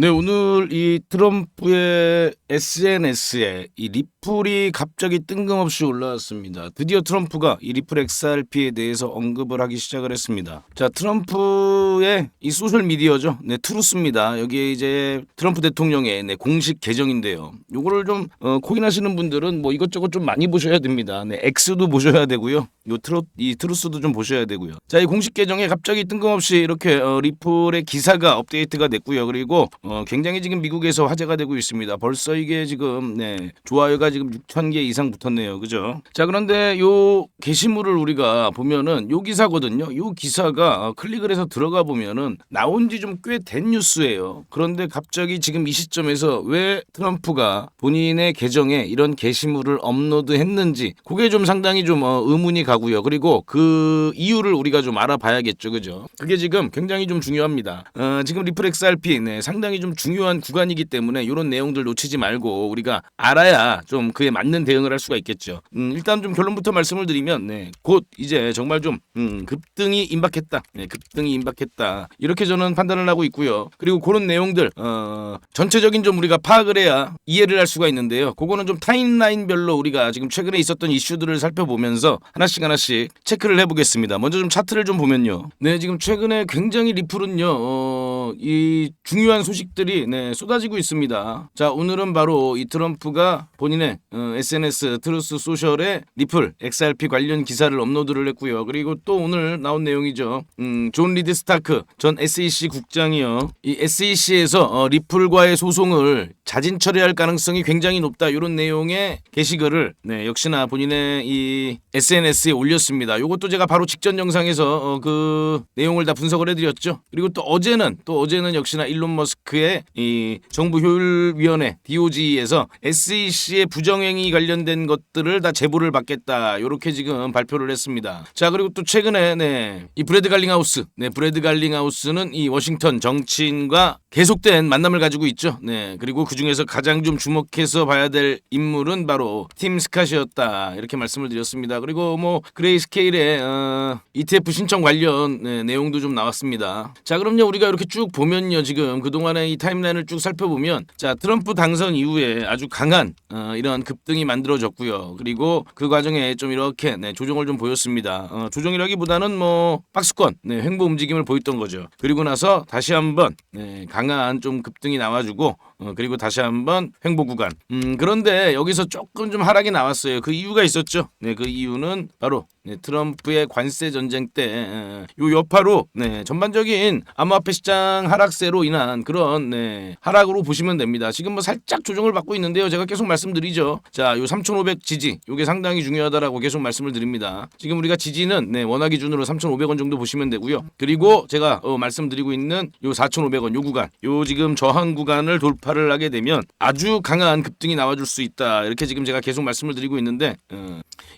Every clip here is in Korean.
네, 오늘 이 트럼프의 SNS에 이 리플이 갑자기 뜬금없이 올라왔습니다. 드디어 트럼프가 이 리플 XRP에 대해서 언급을 하기 시작을 했습니다. 자, 트럼프의 이 소셜 미디어죠. 네, 트루스입니다. 여기에 이제 트럼프 대통령의 공식 계정인데요. 요거를 좀 코인하시는 분들은 뭐 이것저것 좀 많이 보셔야 됩니다. 네, X도 보셔야 되고요. 이 트루스도 좀 보셔야 되고요. 자, 이 공식 계정에 갑자기 뜬금없이 이렇게 리플의 기사가 업데이트가 됐고요. 그리고 굉장히 지금 미국에서 화제가 되고 있습니다. 벌써 이게 지금 좋아요가 지금 6,000개 이상 붙었네요. 그죠? 자, 그런데 요 게시물을 우리가 보면은 요 기사거든요. 요 기사가 클릭을 해서 들어가 보면은 나온 지 좀 꽤 된 뉴스예요. 그런데 갑자기 지금 이 시점에서 왜 트럼프가 본인의 계정에 이런 게시물을 업로드했는지 그게 좀 상당히 좀 의문이 가고요. 그리고 그 이유를 우리가 좀 알아봐야겠죠. 그죠? 그게 지금 굉장히 좀 중요합니다. 지금 리플 XRP 상당히 좀 중요한 구간이기 때문에 이런 내용들 놓치지 말고 우리가 알아야 좀 그에 맞는 대응을 할 수가 있겠죠. 일단 좀 결론부터 말씀을 드리면 곧 이제 정말 좀 급등이 임박했다. 급등이 임박했다. 이렇게 저는 판단을 하고 있고요. 그리고 그런 내용들 전체적인 좀 우리가 파악을 해야 이해를 할 수가 있는데요. 그거는 좀 타임라인별로 우리가 지금 최근에 있었던 이슈들을 살펴보면서 하나씩 체크를 해보겠습니다. 먼저 좀 차트를 좀 보면요. 네, 지금 최근에 굉장히 리플은요. 이 중요한 소식들이 쏟아지고 있습니다. 자, 오늘은 바로 이 트럼프가 본인의 SNS 트루스 소셜에 리플 XRP 관련 기사를 업로드를 했고요. 그리고 또 오늘 나온 내용이죠. 존 리드 스타크 전 SEC 국장이요. 이 SEC에서 리플과의 소송을 자진 처리할 가능성이 굉장히 높다. 이런 내용의 게시글을 역시나 본인의 이 SNS에 올렸습니다. 이것도 제가 바로 직전 영상에서 그 내용을 다 분석을 해드렸죠. 그리고 또 어제는 역시나 일론 머스크의 이 정부 효율위원회 DOG에서 SEC의 부정행위 관련된 것들을 다 제보를 받겠다. 이렇게 지금 발표를 했습니다. 자, 그리고 또 최근에 이 브래드 갈링하우스는 이 워싱턴 정치인과 계속된 만남을 가지고 있죠. 그리고 그 중에서 가장 좀 주목해서 봐야 될 인물은 바로 팀 스캇이었다. 이렇게 말씀을 드렸습니다. 그리고 뭐 그레이스케일의 ETF 신청 관련 내용도 좀 나왔습니다. 자, 그럼요, 우리가 이렇게 쭉 보면요, 지금 그동안의 이 타임라인을 쭉 살펴보면 자, 트럼프 당선 이후에 아주 강한 이런 급등이 만들어졌고요. 그리고 그 과정에 좀 이렇게 조정을 좀 보였습니다. 조정이라기보다는 뭐 박스권 횡보 움직임을 보였던 거죠. 그리고 나서 다시 한번 강한 좀 급등이 나와주고 그리고 다시 한번 횡보 구간. 그런데 여기서 조금 좀 하락이 나왔어요. 그 이유가 있었죠. 그 이유는 바로 트럼프의 관세 전쟁 때 요 여파로 전반적인 암호화폐 시장 하락세로 인한 그런 하락으로 보시면 됩니다. 지금 뭐 살짝 조정을 받고 있는데요. 제가 계속 말씀드리죠. 자, 요 3,500 지지, 요게 상당히 중요하다라고 계속 말씀을 드립니다. 지금 우리가 지지는 원화 기준으로 3,500원 정도 보시면 되고요. 그리고 제가 말씀드리고 있는 요 4,500원 요 구간, 요 지금 저항 구간을 돌파를 하게 되면 아주 강한 급등이 나와줄 수 있다. 이렇게 지금 제가 계속 말씀을 드리고 있는데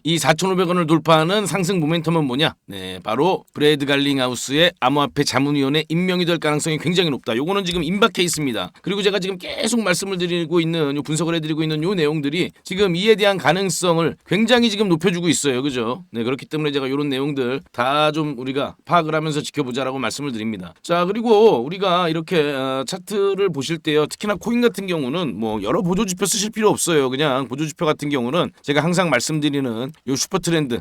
이 4,500원을 돌파하는 상승 모멘텀은 뭐냐? 바로 브래드 갈링하우스의 암호화폐 자문위원회 임명이 될 가능성이 굉장히 높다. 요거는 지금 임박해 있습니다. 그리고 제가 지금 계속 말씀을 드리고 있는 요 분석을 해드리고 있는 요 내용들이 지금 이에 대한 가능성을 굉장히 지금 높여주고 있어요. 그죠? 그렇기 때문에 제가 요런 내용들 다 좀 우리가 파악을 하면서 지켜보자라고 말씀을 드립니다. 자, 그리고 우리가 이렇게 차트를 보실 때요, 특히나 코인 같은 경우는 뭐 여러 보조지표 쓰실 필요 없어요. 그냥 보조지표 같은 경우는 제가 항상 말씀드리는 요 슈퍼트렌드,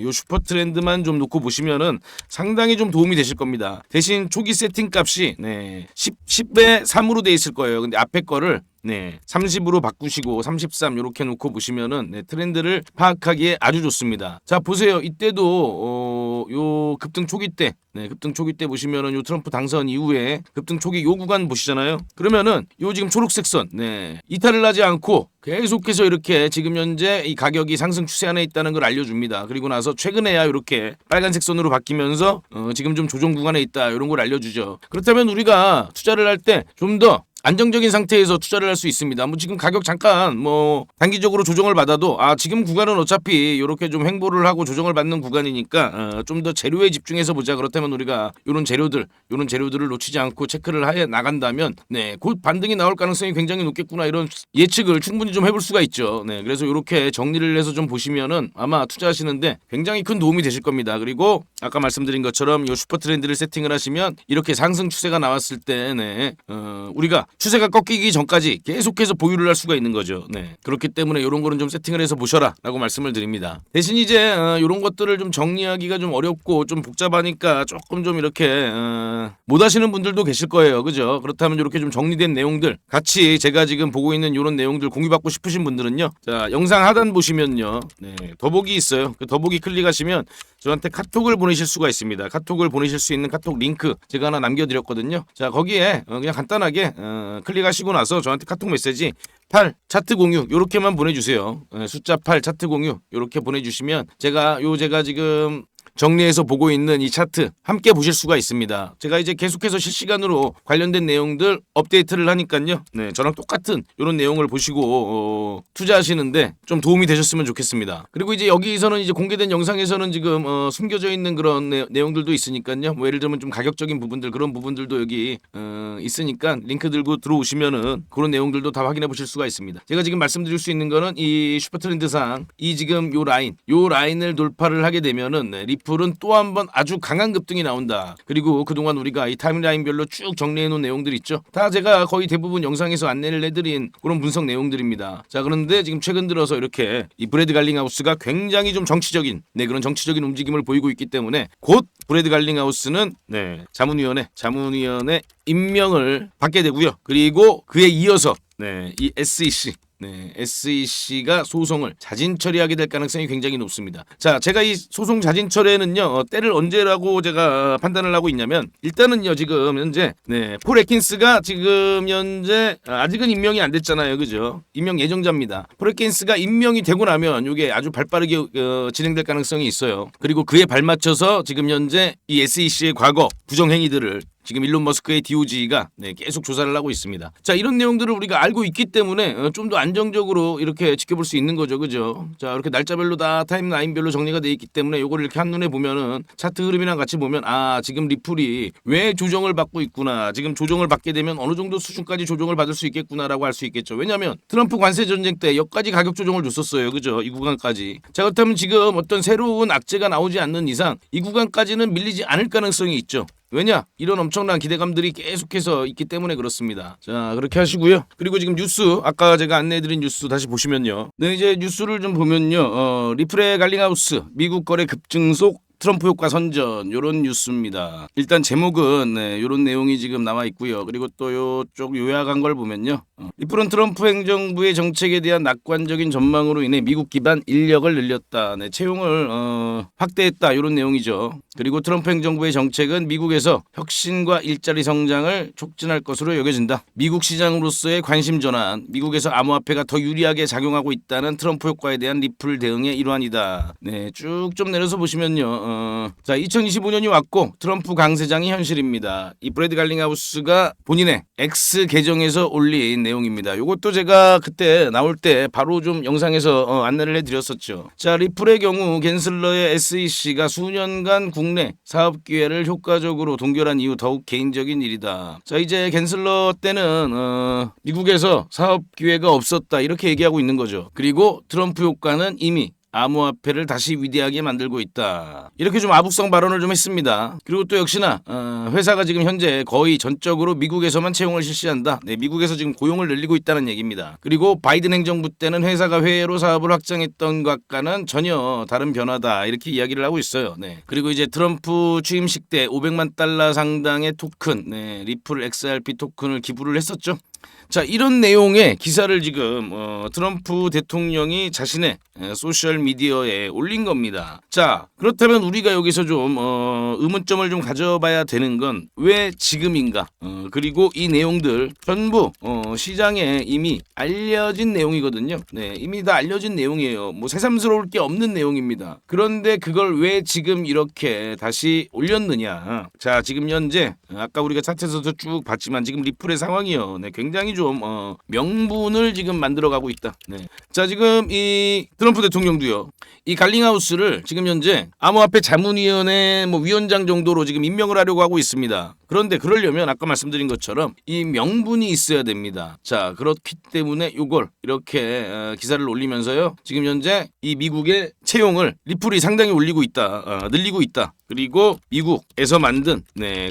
요 슈퍼트렌드만 좀 놓고 보시면은 상당히 좀 도움이 되실 겁니다. 대신 초기 세팅 값이 10배 3으로 돼 있을 거예요. 근데 앞에 거를 30으로 바꾸시고 33 이렇게 놓고 보시면은 트렌드를 파악하기에 아주 좋습니다. 자, 보세요. 이때도 요 급등 초기 때 급등 초기 때 보시면은 요 트럼프 당선 이후에 급등 초기 요 구간 보시잖아요. 그러면은 요 지금 초록색 선 이탈을 하지 않고 계속해서 이렇게 지금 현재 이 가격이 상승 추세 안에 있다는 걸 알려줍니다. 그리고 나서 최근에야 이렇게 빨간색 선으로 바뀌면서 지금 좀 조정 구간에 있다 이런 걸 알려주죠. 그렇다면 우리가 투자를 할 때 좀 더 안정적인 상태에서 투자를 할 수 있습니다. 뭐 지금 가격 잠깐 뭐 단기적으로 조정을 받아도 지금 구간은 어차피 이렇게 좀 횡보를 하고 조정을 받는 구간이니까 좀 더 재료에 집중해서 보자. 그렇다면 우리가 요런 재료들을 놓치지 않고 체크를 해 나간다면 곧 반등이 나올 가능성이 굉장히 높겠구나. 이런 예측을 충분히 좀 해볼 수가 있죠. 그래서 이렇게 정리를 해서 좀 보시면은 아마 투자하시는데 굉장히 큰 도움이 되실 겁니다. 그리고 아까 말씀드린 것처럼 요 슈퍼 트렌드를 세팅을 하시면 이렇게 상승 추세가 나왔을 때 우리가 추세가 꺾이기 전까지 계속해서 보유를 할 수가 있는 거죠. 네. 그렇기 때문에 이런 거는 좀 세팅을 해서 보셔라라고 말씀을 드립니다. 대신 이제 이런 것들을 좀 정리하기가 좀 어렵고 좀 복잡하니까 조금 좀 이렇게 못 하시는 분들도 계실 거예요. 그죠? 그렇다면 이렇게 좀 정리된 내용들 같이 제가 지금 보고 있는 이런 내용들 공유받고 싶으신 분들은요. 자, 영상 하단 보시면요. 네, 더보기 있어요. 그 더보기 클릭하시면 저한테 카톡을 보내실 수가 있습니다. 카톡을 보내실 수 있는 카톡 링크 제가 하나 남겨드렸거든요. 자, 거기에 그냥 간단하게 클릭하시고 나서 저한테 카톡 메시지 8 차트 공유 요렇게만 보내주세요. 숫자 8 차트 공유 요렇게 보내주시면 제가 지금 정리해서 보고 있는 이 차트 함께 보실 수가 있습니다. 제가 이제 계속해서 실시간으로 관련된 내용들 업데이트를 하니까요. 네, 저랑 똑같은 이런 내용을 보시고 투자하시는데 좀 도움이 되셨으면 좋겠습니다. 그리고 이제 여기서는 이제 공개된 영상에서는 지금 숨겨져 있는 그런 내용들도 있으니까요. 뭐 예를 들면 좀 가격적인 부분들 그런 부분들도 여기 있으니까 링크 들고 들어오시면은 그런 내용들도 다 확인해 보실 수가 있습니다. 제가 지금 말씀드릴 수 있는 거는 이 슈퍼트렌드상 이 지금 요 라인을 돌파를 하게 되면은 리플은 또 한 번 아주 강한 급등이 나온다. 그리고 그동안 우리가 이 타임라인별로 쭉 정리해 놓은 내용들 있죠. 다 제가 거의 대부분 영상에서 안내를 해드린 그런 분석 내용들입니다. 자, 그런데 지금 최근 들어서 이렇게 이 브래드 갈링하우스가 굉장히 좀 정치적인 그런 정치적인 움직임을 보이고 있기 때문에 곧 브래드 갈링하우스는 자문위원회 임명을 받게 되고요. 그리고 그에 이어서 이 SEC가 소송을 자진 처리하게 될 가능성이 굉장히 높습니다. 자, 제가 이 소송 자진 처리에는요 때를 언제라고 제가 판단을 하고 있냐면 일단은요 지금 현재 폴 애킨스가 지금 현재 아직은 임명이 안 됐잖아요, 그죠? 임명 예정자입니다. 폴 애킨스가 임명이 되고 나면 이게 아주 발빠르게 진행될 가능성이 있어요. 그리고 그에 발맞춰서 지금 현재 이 SEC의 과거 부정행위들을 지금 일론 머스크의 DOG가 계속 조사를 하고 있습니다. 자, 이런 내용들을 우리가 알고 있기 때문에 좀 더 안정적으로 이렇게 지켜볼 수 있는 거죠, 그죠? 자, 이렇게 날짜별로 다 타임라인별로 정리가 돼 있기 때문에 요거를 이렇게 한눈에 보면은 차트 흐름이랑 같이 보면 지금 리플이 왜 조정을 받고 있구나. 지금 조정을 받게 되면 어느 정도 수준까지 조정을 받을 수 있겠구나라고 할 수 있겠죠. 왜냐하면 트럼프 관세 전쟁 때 여기까지 가격 조정을 줬었어요, 그죠? 이 구간까지. 자, 그렇다면 지금 어떤 새로운 악재가 나오지 않는 이상 이 구간까지는 밀리지 않을 가능성이 있죠. 왜냐? 이런 엄청난 기대감들이 계속해서 있기 때문에 그렇습니다. 자, 그렇게 하시고요. 그리고 지금 뉴스 아까 제가 안내해드린 뉴스 다시 보시면요. 이제 뉴스를 좀 보면요. 리플의 갈링하우스 미국 거래 급증속 트럼프 효과 선전 요런 뉴스입니다. 일단 제목은 요런 내용이 지금 나와 있고요. 그리고 또 요쪽 요약한 걸 보면요. 리플은 트럼프 행정부의 정책에 대한 낙관적인 전망으로 인해 미국 기반 인력을 늘렸다. 채용을 확대했다. 요런 내용이죠. 그리고 트럼프 행정부의 정책은 미국에서 혁신과 일자리 성장을 촉진할 것으로 여겨진다. 미국 시장으로서의 관심 전환, 미국에서 암호화폐가 더 유리하게 작용하고 있다는 트럼프 효과에 대한 리플 대응의 일환이다. 쭉 좀 내려서 보시면요. 자, 2025년이 왔고 트럼프 강세장이 현실입니다. 이 브래드 갈링하우스가 본인의 X 계정에서 올린 내용입니다. 이것도 제가 그때 나올 때 바로 좀 영상에서 안내를 해드렸었죠. 자, 리플의 경우 갠슬러의 SEC가 수년간 국내 사업 기회를 효과적으로 동결한 이후 더욱 개인적인 일이다. 자, 이제 갠슬러 때는 미국에서 사업 기회가 없었다 이렇게 얘기하고 있는 거죠. 그리고 트럼프 효과는 이미 암호화폐를 다시 위대하게 만들고 있다. 이렇게 좀 아북성 발언을 좀 했습니다. 그리고 또 역시나 회사가 지금 현재 거의 전적으로 미국에서만 채용을 실시한다. 미국에서 지금 고용을 늘리고 있다는 얘기입니다. 그리고 바이든 행정부 때는 회사가 해외로 사업을 확장했던 것과는 전혀 다른 변화다. 이렇게 이야기를 하고 있어요. 그리고 이제 트럼프 취임식 때 500만 달러 상당의 토큰, 리플 XRP 토큰을 기부를 했었죠. 자, 이런 내용의 기사를 지금 트럼프 대통령이 자신의 소셜 미디어에 올린 겁니다. 자, 그렇다면 우리가 여기서 좀 의문점을 좀 가져봐야 되는 건 왜 지금인가? 그리고 이 내용들 전부 시장에 이미 알려진 내용이거든요. 이미 다 알려진 내용이에요. 뭐 새삼스러울 게 없는 내용입니다. 그런데 그걸 왜 지금 이렇게 다시 올렸느냐? 자, 지금 현재 아까 우리가 차트에서도 쭉 봤지만 지금 리플의 상황이요. 굉장히 좀 명분을 지금 만들어가고 있다. 자, 지금 이 트럼프 대통령도요. 이 갈링하우스를 지금 현재 암호화폐 자문위원회 위원장 정도로 지금 임명을 하려고 하고 있습니다. 그런데 그러려면 아까 말씀드린 것처럼 이 명분이 있어야 됩니다. 자, 그렇기 때문에 요걸 이렇게 기사를 올리면서요. 지금 현재 이 미국의 채용을 리플이 상당히 올리고 있다. 늘리고 있다. 그리고 미국에서 만든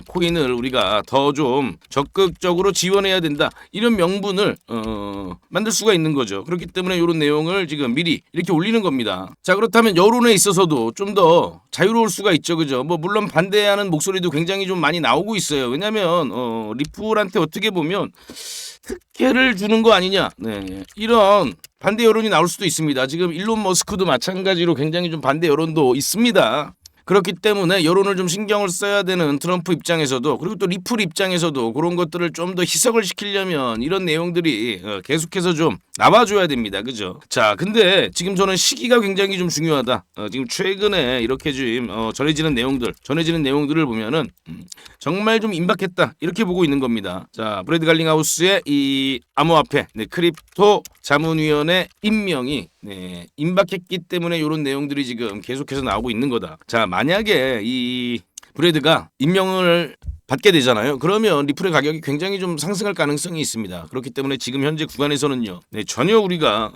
코인을 우리가 더 좀 적극적으로 지원해야 된다. 이런 명분을 만들 수가 있는 거죠. 그렇기 때문에 이런 내용을 지금 미리 이렇게 올리는 겁니다. 자, 그렇다면 여론에 있어서도 좀 더 자유로울 수가 있죠. 그죠? 뭐 물론 반대하는 목소리도 굉장히 좀 많이 나오고 있어요. 왜냐하면 리플한테 어떻게 보면 특혜를 주는 거 아니냐. 이런 반대 여론이 나올 수도 있습니다. 지금 일론 머스크도 마찬가지로 굉장히 좀 반대 여론도 있습니다. 그렇기 때문에 여론을 좀 신경을 써야 되는 트럼프 입장에서도, 그리고 또 리플 입장에서도 그런 것들을 좀 더 희석을 시키려면 이런 내용들이 계속해서 좀 나와줘야 됩니다. 그죠? 자, 근데 지금 저는 시기가 굉장히 좀 중요하다. 지금 최근에 이렇게 지금 전해지는 내용들을 보면은 정말 좀 임박했다. 이렇게 보고 있는 겁니다. 자, 브래드 갈링하우스의 이 암호화폐 크립토 자문위원회 임명이 임박했기 때문에 이런 내용들이 지금 계속해서 나오고 있는 거다. 자, 만약에 이 브래드가 임명을 받게 되잖아요. 그러면 리플의 가격이 굉장히 좀 상승할 가능성이 있습니다. 그렇기 때문에 지금 현재 구간에서는요, 전혀 우리가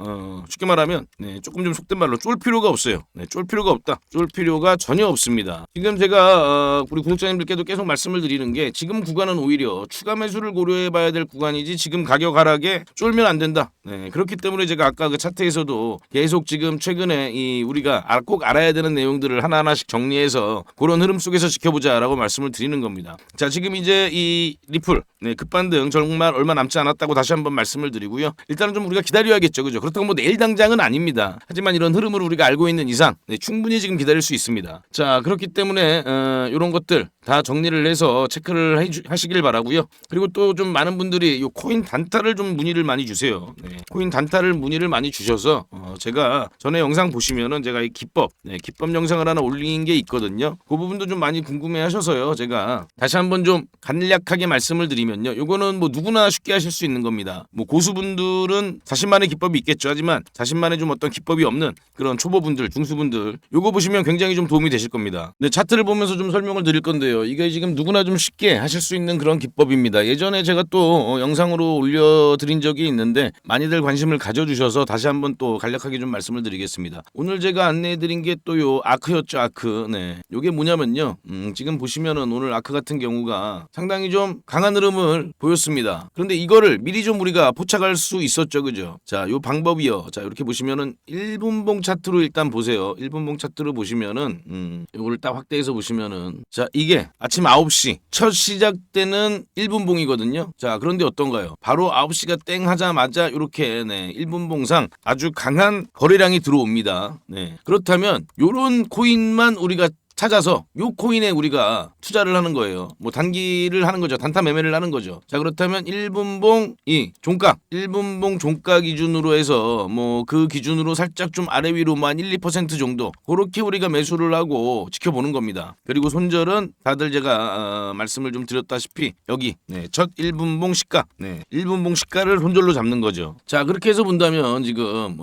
쉽게 말하면 조금 좀 속된 말로 쫄 필요가 없어요. 쫄 필요가 없다. 쫄 필요가 전혀 없습니다. 지금 제가 우리 구독자님들께도 계속 말씀을 드리는 게, 지금 구간은 오히려 추가 매수를 고려해봐야 될 구간이지 지금 가격 하락에 쫄면 안 된다. 그렇기 때문에 제가 아까 그 차트에서도 계속 지금 최근에 이 우리가 꼭 알아야 되는 내용들을 하나하나씩 정리해서 그런 흐름 속에서 지켜보자라고 말씀을 드리는 겁니다. 자, 지금 이제 이 리플 급반등 정말 얼마 남지 않았다고 다시 한번 말씀을 드리고요. 일단은 좀 우리가 기다려야겠죠. 그죠? 그렇다고 뭐 내일 당장은 아닙니다. 하지만 이런 흐름을 우리가 알고 있는 이상 충분히 지금 기다릴 수 있습니다. 자, 그렇기 때문에 이런 것들 다 정리를 해서 체크를 하시길 바라고요. 그리고 또 좀 많은 분들이 이 코인 단타를 좀 문의를 많이 주세요. 코인 단타를 문의를 많이 주셔서 제가 전에 영상 보시면은 제가 이 기법 영상을 하나 올린 게 있거든요. 그 부분도 좀 많이 궁금해하셔서요. 제가 다시 한번 좀 간략하게 말씀을 드리면요. 요거는 뭐 누구나 쉽게 하실 수 있는 겁니다. 뭐 고수분들은 자신만의 기법이 있겠죠. 하지만 자신만의 좀 어떤 기법이 없는 그런 초보분들, 중수분들, 요거 보시면 굉장히 좀 도움이 되실 겁니다. 네, 차트를 보면서 좀 설명을 드릴 건데요. 이게 지금 누구나 좀 쉽게 하실 수 있는 그런 기법입니다. 예전에 제가 또 영상으로 올려드린 적이 있는데 많이들 관심을 가져주셔서 다시 한번 또 간략하게 좀 말씀을 드리겠습니다. 오늘 제가 안내해드린 게 또 요 아크였죠. 아크. 요게 뭐냐면요. 지금 보시면은 오늘 아크 같은 경우가 상당히 좀 강한 흐름을 보였습니다. 그런데 이거를 미리 좀 우리가 포착할 수 있었죠. 그죠? 자, 요 방법이요. 자, 이렇게 보시면은 1분봉 차트로 일단 보세요. 1분봉 차트로 보시면은 요거를 딱 확대해서 보시면은, 자, 이게 아침 9시 첫 시작되는 1분봉이거든요. 자, 그런데 어떤가요? 바로 9시가 땡 하자마자 이렇게 1분봉상 아주 강한 거래량이 들어옵니다. 그렇다면 요런 코인만 우리가 찾아서 요 코인에 우리가 투자를 하는 거예요. 뭐 단기를 하는 거죠. 단타 매매를 하는 거죠. 자, 그렇다면 1분봉 종가 1분봉 종가 기준으로 해서 뭐 그 기준으로 살짝 좀 아래 위로 한 1, 2% 정도 그렇게 우리가 매수를 하고 지켜보는 겁니다. 그리고 손절은 다들 제가 말씀을 좀 드렸다시피 여기 첫 1분봉 시가 1분봉 시가를 손절로 잡는 거죠. 자, 그렇게 해서 본다면 지금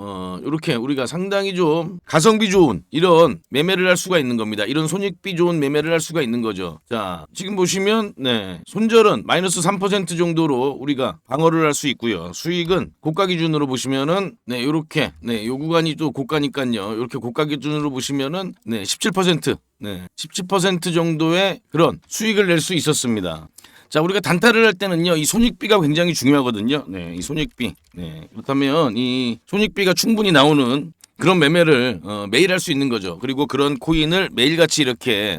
이렇게 우리가 상당히 좀 가성비 좋은 이런 매매를 할 수가 있는 겁니다. 이런 손익비 좋은 매매를 할 수가 있는 거죠. 자, 지금 보시면 손절은 마이너스 3% 정도로 우리가 방어를 할 수 있고요. 수익은 고가 기준으로 보시면은 요렇게 요 구간이 또 고가니까요. 이렇게 고가 기준으로 보시면은 17% 17% 정도의 그런 수익을 낼 수 있었습니다. 자, 우리가 단타를 할 때는요, 이 손익비가 굉장히 중요하거든요. 이 손익비. 그렇다면 이 손익비가 충분히 나오는 그런 매매를 매일 할 수 있는 거죠. 그리고 그런 코인을 매일같이 이렇게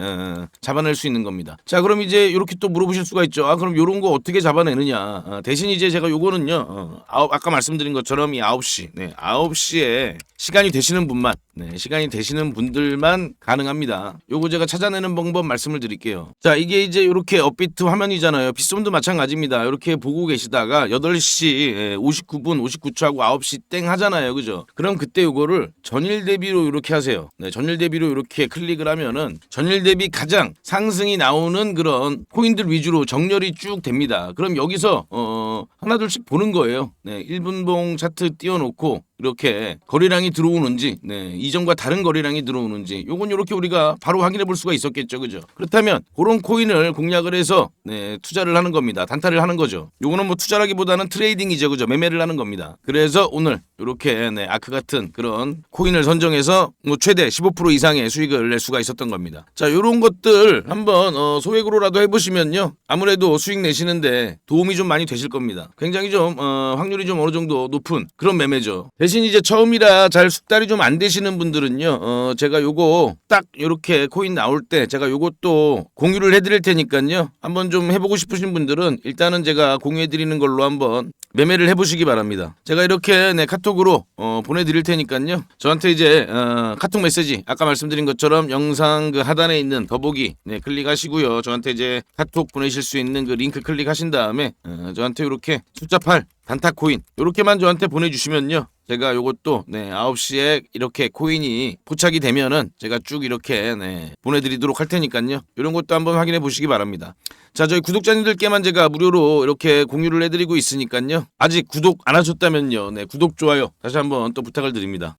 잡아낼 수 있는 겁니다. 자, 그럼 이제 이렇게 또 물어보실 수가 있죠. 아, 그럼 요런 거 어떻게 잡아내느냐. 대신 이제 제가 요거는요, 아까 말씀드린 것처럼 이 9시, 9시에 시간이 되시는 분만, 시간이 되시는 분들만 가능합니다. 요거 제가 찾아내는 방법 말씀을 드릴게요. 자, 이게 이제 이렇게 업비트 화면이잖아요. 빗썸도 마찬가지입니다. 이렇게 보고 계시다가 8시 59분 59초하고 9시 땡 하잖아요. 그죠? 그럼 그때 요거를 전일 대비로 이렇게 하세요. 전일 대비로 이렇게 클릭을 하면은 전일 대비 가장 상승이 나오는 그런 코인들 위주로 정렬이 쭉 됩니다. 그럼 여기서 하나 둘씩 보는 거예요. 1분봉 차트 띄워놓고 이렇게 거래량이 들어오는지, 네, 이전과 다른 거래량이 들어오는지 요건 이렇게 우리가 바로 확인해 볼 수가 있었겠죠. 그죠? 그렇다면 그런 코인을 공략을 해서 네, 투자를 하는 겁니다. 단타를 하는 거죠. 요거는 뭐 투자라기보다는 트레이딩이죠. 그죠? 매매를 하는 겁니다. 그래서 오늘 이렇게 네, 아크 같은 그런 코인을 선정해서 뭐 최대 15% 이상의 수익을 낼 수가 있었던 겁니다. 자, 요런 것들 한번 소액으로라도 해보시면요. 아무래도 수익 내시는데 도움이 좀 많이 되실 겁니다. 굉장히 좀 확률이 좀 어느 정도 높은 그런 매매죠. 대신 이제 처음이라 잘 숙달이 좀 안 되시는 분들은요. 제가 요거 딱 요렇게 코인 나올 때 제가 요것도 공유를 해드릴 테니까요. 한번 좀 해보고 싶으신 분들은 일단은 제가 공유해드리는 걸로 한번 매매를 해보시기 바랍니다. 제가 이렇게 네, 카톡으로 보내드릴 테니까요. 저한테 이제 카톡 메시지 아까 말씀드린 것처럼 영상 그 하단에 있는 더보기 네, 클릭하시고요. 저한테 이제 카톡 보내실 수 있는 그 링크 클릭하신 다음에 저한테 이렇게 숫자 8 단타 코인 이렇게만 저한테 보내주시면요. 제가 요것도 네 9시에 이렇게 코인이 포착이 되면은 제가 쭉 이렇게 네 보내드리도록 할 테니까요. 이런 것도 한번 확인해 보시기 바랍니다. 자, 저희 구독자님들께만 제가 무료로 이렇게 공유를 해드리고 있으니까요. 아직 구독 안 하셨다면요. 네 구독 좋아요 다시 한번 또 부탁을 드립니다.